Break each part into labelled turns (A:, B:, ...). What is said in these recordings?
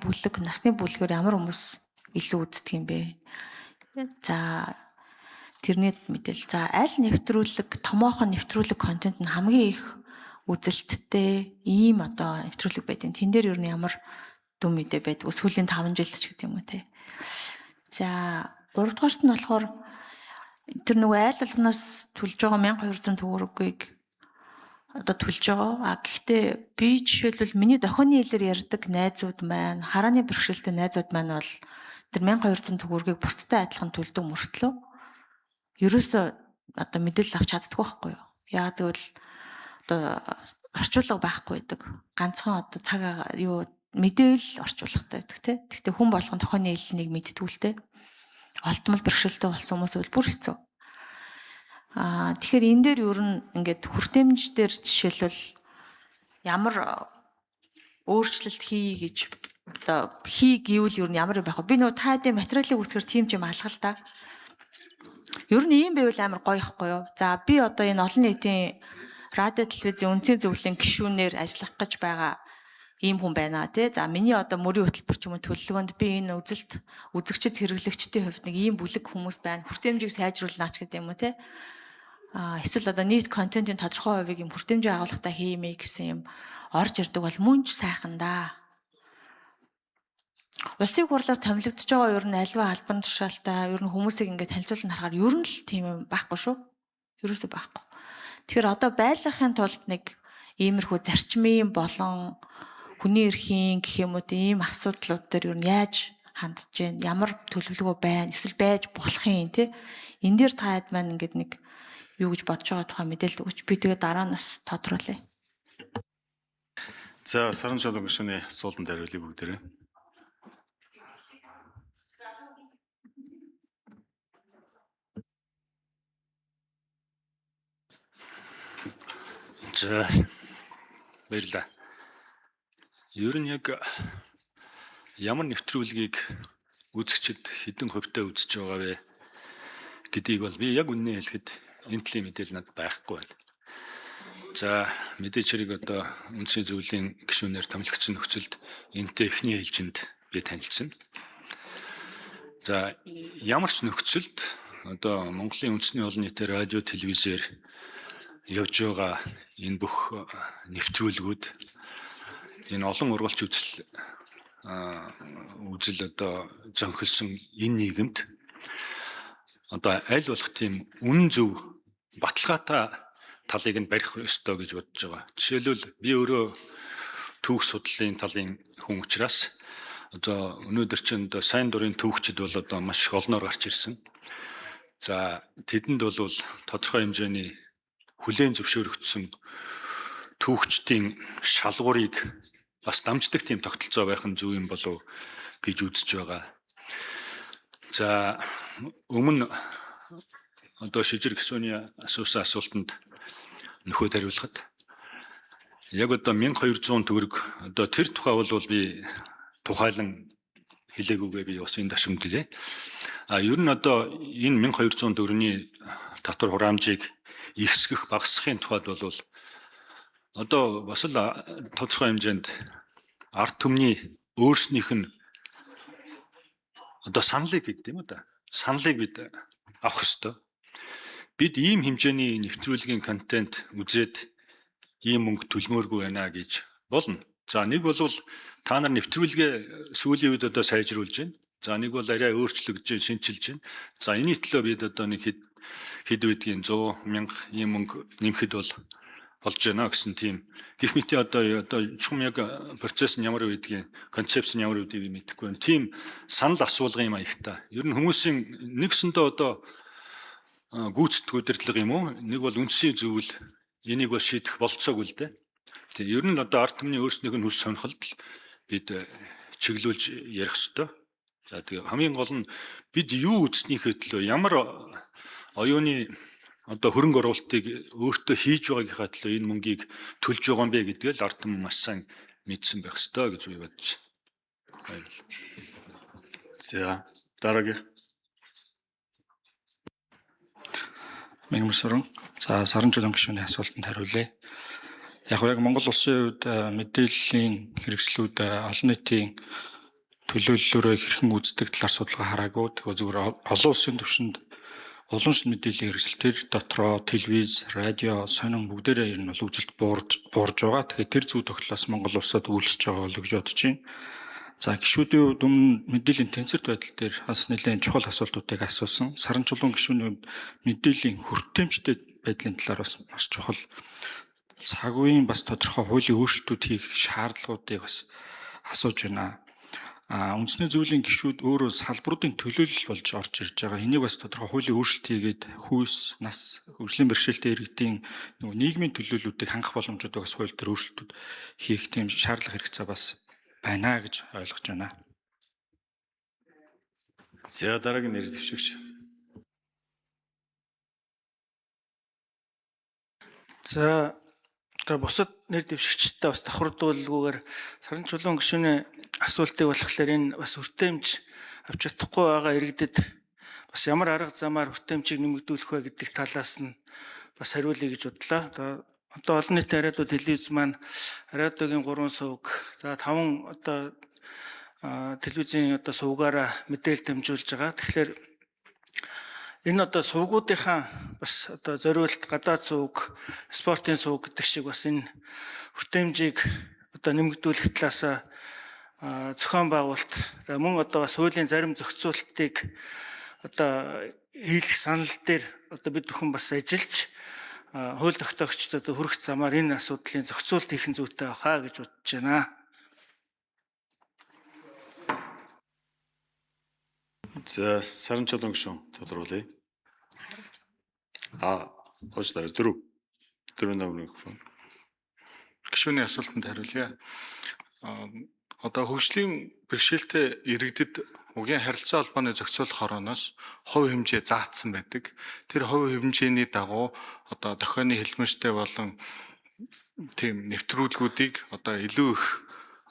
A: бүлэг, насны бүлгээр ямар хүмүүс илүү үздэг юм бэ? За тэрний мэдээлэл. За аль нэвтрүүлэг, томоохон нэвтрүүлэг контент нь хамгийн их үзэлттэй ийм одоо нэвтрүүлэг байдیں۔ Тэн дээр юу н ямар дүн мэдээ байдаг? Сүүлийн 5 жилд ч гэдэг юм уу те. За 3 дугаарт нь болохоор тэр нөгөө айл болгоноос төлж байгаа 1200 төгрөгийг одоо төлж байгаа. Гэхдээ би жишээлбэл миний дохионы хэлээр ярьдаг найзууд маань, харааны бэрхшээлтэй найзууд маань бол тэр 1200 төгрөгийг бусдтай адилхан төлдөг мөртлөө ерөөсөө одоо мэдээлэл авч чаддаггүй байхгүй юу? Яагаад гэвэл одоо орчуулга байхгүй байдаг. Ганцхан одоо цаг юу мэдээлэл орчуулгатай байдаг тий. Гэхдээ хүн болгон тохионы хэллэгийг мэдтгүүлтэй. Олдмол бэрхшээлтэй болсон хүмүүс бол бүр хэцүү. Тэгэхээр энэ дээр ер нь ингээд хүртээмж дээр жишээлбэл ямар өөрчлөлт хий гэж одоо хий гэвэл ер нь ямар байх вэ? Би нөгөө таадаг материалыг үүсгэр тийм ч юм алгал та. Ер нь ийм байвал амар гоё ихгүй юу? За би одоо энэ олон нийтийн радио телевизийн үнцгийн зөвлөлийн гишүүнээр ажиллах гэж байгаа ийм хүн байна тий. За миний одоо мөрийн хөтөлбөр ч юм уу төлөвлөгөөнд би энэ үзэгчд хэрэглэгчдийн хувьд нэг ийм бүлэг хүмүүс байна. Хүртээмжийг сайжруулнаач гэдэг юм уу тий. Эсвэл одоо нийт контентын тодорхой хувийг юм хүртээмжийн агуулгатай хиймэй гэсэн юм орж ирдэг бол мөн ч сайхан да. Улсын хурлаас томилогдож байгаа ер нь альва албан тушаалтай ер нь хүмүүсийг ингээд танилцуулан харахаар ер нь л тийм юм байхгүй шүү. Ерөөсөө байхгүй. Тэгэхээр одоо байлгахын тулд нэг иймэрхүү зарчмын болон хүний эрхийн гэх юм уу ийм асуудлууд дээр ер нь яаж хандж гэн ямар төлөвлөгөө байна эсвэл байж болох юм те. Энэ дээр таад маань ингээд нэг юу гэж бодож байгаа тухай мэдээлэл өгч би тэгээ дараа нас тодруулъя.
B: За саран чулуун гишүүний асуултанд хариулъя бүгдээрээ. За баярлалаа. Ер нь яг ямар нэвтрүүлгийг үзэгчд хэдэн хувьтай үзэж байгаа вэ гэдгийг бол би яг үнэн хэлэхэд энэ төлөв мэдээлэл надад байхгүй байна. За мэдээж хэрэг одоо үндэсний зөвлөлийн гишүүнээр томилогдсон нөхцөлд энэтэй эхний ээлжинд би танилцсан. За ямар ч нөхцөлд одоо Монголын үндэсний олон нийтийн радио телевизээр явж байгаа энэ бүх нэвтрүүлгүүд энэ олон ургалч үзэл одоо зөнхөлсөн энэ нийгэмд одоо аль болох тийм үнэн зөв баталгаатай талыг нь барих ёстой гэж бодож байгаа. Жишээлбэл би өөрөө түүх судлалын талын хүн учраас одоо өнөөдөр чинь сайн дурын түүхчид бол одоо маш их олноор гарч ирсэн. За тэдэнд бол тодорхой хэмжээний хүлээн зөвшөөрөгдсөн түүхчдийн шалгуурыг бас дамждаг тийм тогтолцоо байх нь зөв юм болов гэж үзэж байгаа. За өмнө одоо шижир гишүүний асуусан асуултанд нөхөд хариулахад яг одоо 1200 төгрөг одоо тэр тухай бол би тухайлан хэлээгүйгээ би бас энэ ташимд хэлээ. Ер нь одоо энэ 1200 төгрөгийн татвар хураамжийг ихсгэх багасгахын тухайд бол одоо бас л тодорхой хэмжээнд ард түмний өөрснийх нь одоо саналыг гэдэг юм да. Саналыг бид авах ёстой. Бид ийм хэмжээний нэвтрүүлгийн контент үзээд ийм мөнгө төлмөөргүй байна гэж болно. За нэг бол та нар нэвтрүүлгээ сүүлийн үед одоо сайжруулж байна. За нэг бол арай өөрчлөгдөж, шинчилж байна. За энэний төлөө бид одоо нэг хэд байдгийн 100 мянга ийм мөнгө нэмэхэд болж байна гэсэн тийм гэх мэт одоо чухам яг процесс нь ямар байдгийг, концепц нь ямар байдгийг мэдэхгүй байна. Тийм санал асуулгын юм аягтай. Ер нь хүмүүсийн нэгсэндээ одоо гүйцэтгэх удирдлага юм уу? Нэг бол үндсийн зөвлөл энийг бол шийдэх болцоогүй л дээ. Тэгээ ер нь одоо ард түмний өөрснийх нь хүс сонирхолд бид чиглүүлж ярих ёстой. За тэгээ хамгийн гол нь бид юу үзснийхээ төлөө ямар оюуны одоо хөрөнгө оруулалтыг өөртөө хийж байгаагийнхаа төлөө энэ мөнгийг төлж байгаа юм бэ гэдгийг л ард түмэн маш сайн мэдсэн байх ёстой гэж би бодож байна. За дараагийн
C: Мэгмэрсүрэн. За саран чулуун гишүүний асуултанд хариулъя. Яг Монгол улсын хувьд мэдээллийн хэрэгслүүд олон нийтийн төлөөллөөрөө хэрхэн үздэг талаар судалгаа хараагүй. Тэгэхээр зүгээр олон улсын түвшинд уламжлалт мэдээллийн хэрэгсэл тэр дотроо телевиз, радио, сонин бүгдээрээ ер нь бол үзэлт буурж байгаа. Тэгэхээр тэр зүй тогтлоос Монгол улсад үйлчж байгаа бол гэж бодож байна. За гишүүдийн хувьд өмнө мэдээллийн тэнцвэрт байдал дээр бас нэлээд чухал асуултуудыг асуусан. Саран чулуун гишүүний хувьд мэдээллийн хүртээмжтэй байдлын талаар бас маш чухал. Цаг үеийн бас тодорхой хуулийн өөрчлөлтүүд хийх шаардлагуудыг бас асууж байна. Үндэсний зөвлөлийн гишүүд өөрөө салбаруудын төлөөлөл болж орж ирж байгаа. Энийг бас тодорхой хуулийн өөрчлөлт хийгээд хүйс, нас, хөгжлийн бэрхшээлтэй иргэдийн нийгмийн төлөөллүүдийг хангах боломжуудыг бас хууль дээр өөрчлөлтүүд хийх тийм шаардлага хэрэгцээ бас байна гэж ойлгож байна.
B: За дараагийн нэр дэвшигч.
D: За бусад нэр дэвшигчтэй бас давхардуулгүйгээр Саран чулуун гишүүний асуултыг болохоор энэ бас хүртээмж авч чадахгүй байгаа иргэдэд бас ямар арга замаар хүртээмжийг нэмэгдүүлэх вэ гэдэг талаас нь бас хариулъя гэж бодлоо. Одоо олон нийтийн радио телевиз маань радиогийн 3 сувг, за 5 одоо телевизийн одоо сувгаараа мэдээлэл дамжуулж байгаа. Тэгэхээр энэ одоо сувгуудынхаа бас одоо зориулт гадаад сувг, спортын сувг гэдэг шиг бас энэ хүртээмжийг одоо нэмэгдүүлэх талаас зохион байгуулалт, мөн одоо бас хуулийн зарим зохицуултыг одоо хийх санал дээр одоо бид бүхэн бас ажиллаж хууль тогтоогчдод хүрэх замаар энэ асуудлын зохицуулт хийх зүйтэй байхаа гэж бодож байна.
B: За Саран чулуун гишүүн тодруулъя. Уучлаарай 4 номер микрофон.
E: Гишүүний асуултанд хариулъя. Одоо хөгжлийн бэрхшээлтэй иргэдэд угийн харилцаа холбооны зохицуулах хорооноос хувь хэмжээ заагдсан байдаг. Тэр хувь хэмжээний дагуу одоо дохионы хэлмэрчтэй болон тийм нэвтрүүлгүүдийг одоо илүү их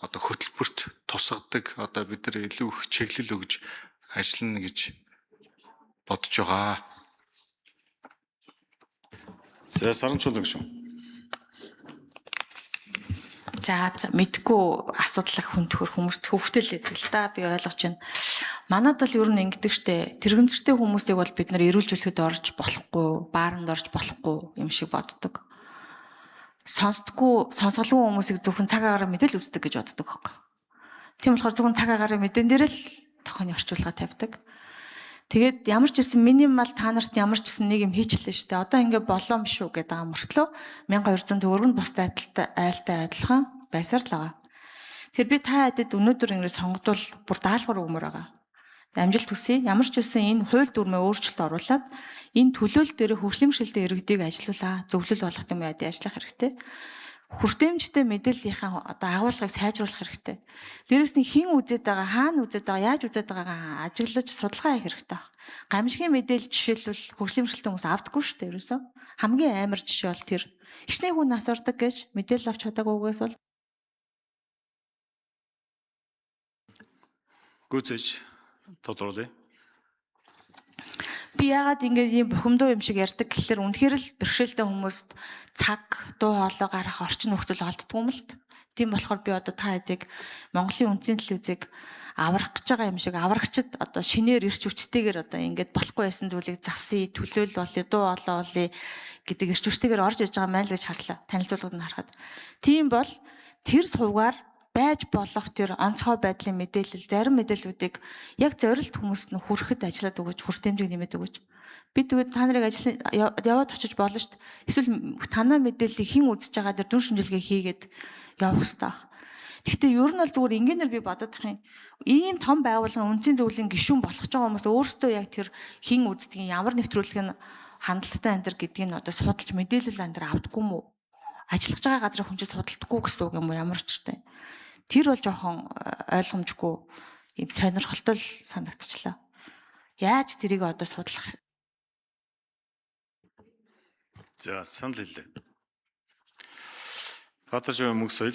E: одоо хөтөлбөрт тусгадаг одоо бид нар илүү их чиглэл өгж ажиллана гэж бодож байгаа.
B: За Саран чулуун гишүүн.
A: За мэдгүй асуудал хүндхөр хүмүүст хөвгтөл байдаг л да, би ойлгож байна. Манад бол ер нь ингэдэг штэ, тэрэгцэртэй хүмүүсийг бол бид нар эрүүлжүүлэхэд орж болохгүй, бааранд орж болохгүй юм шиг боддог. Сонсголгүй хүмүүсийг зөвхөн цаг агаараа мэдэл үздэг гэж боддог байхгүй. Тийм болохоор зөвхөн цаг агаараа мэдэн дээр л тохионы орчуулга тавьдаг. Тэгээд ямар ч гэсэн минимал та нарт ямар ч гэсэн нэг юм хийчлээ шүү дээ. Одоо ингэ болоо биш үү гэдэг байгаа мөртлөө 1200 төгрөг нь бусдад айлтай адилхан байсаар л байгаа. Тэгэхээр би та хэдэд өнөөдөр ингэ сонгодвол бүр даалгавар өгмөр байгаа. Амжилт хүсье. Ямар ч байсан энэ хууль дүрмээ өөрчлөлт оруулаад энэ төлөөлөл дээр хөгжлийн бэрхшээлтэй иргэдийг ажилуулаа, зөвлөл болгох юм яд ажиллах хэрэгтэй. Хүртээмжтэй мэдээллийнхаа одоо агуулгыг сайжруулах хэрэгтэй. Дээрэс нь хэн үзээд байгаа, хаана үзээд байгаа, яаж үзээд байгаагаа ажиглаж судалгаа хийх хэрэгтэй баг. Гамшигын мэдээлэл жишээлбэл хөгжлийн бэрхшээлтэй хүмүүс авдаггүй шүү дээ ерөөсөө. Хамгийн амар жишээ бол тэр. Хичнээн хүн асуурдаг гэж мэдээлэл авч чадаагүйгээс бол
B: Гүцэж тодруулъя.
A: би яагаад ингэж ийм бухимдуу юм шиг ярьдаг гэхэлэр үнэхээр л бэрхшээлтэй хүмүүст цаг, дуу хоолой гарах орчин нөхцөл олддгүй юм л т. Тийм болохоор би одоо та хэдийг Монголын үндэсний телевизийг аврах гэж байгаа юм шиг аврагчд одоо шинээр ирч хүчтэйгээр одоо ингэж болохгүй байсан зүйлийг засъя, төлөөл болъё, дуу хоолой болъё гэдэг ирч хүчтэйгээр орж иж байгаа мэн л гэж харлаа. Танилцуулгад нь харахад. Тийм бол тэр сувгаар байж болох тэр онцгой байдлын мэдээлэл, зарим мэдээллүүдийг яг зорилт хүмүүст нь хүрэхэд ажиллаад өгөөж, хүртээмжийг нэмээд өгөөж. Би тэгээд та нарыг яваад очиж болно шүү дээ. Эсвэл танаа мэдээллийг хэн үзэж байгаа дээр дүн шинжилгээ хийгээд явах хэрэгтэй баг. Гэхдээ ер нь бол зүгээр ингээнээр би бодоод тах юм. Ийм том байгууллагын үндэсний зөвлөлийн гишүүн болох ч байгаа хүмүүс өөрсдөө яг тэр хэн үздгийг, ямар нэвтрүүлэг нь хандлттай энэ гэдгийг нь одоо судалж мэдээлэл энэ авдаггүй юм уу? Ажиллаж байгаа газрын хүн чинь судалдаггүй гэсэн үг юм уу? Ямар ч юм. Тэр бол жоохон ойлгомжгүй юм сонирхолтой санагдчихлаа. Яаж тэрийг одоо судлах?
B: За санал хэлээ. Баатар шивэ мөнх соёл.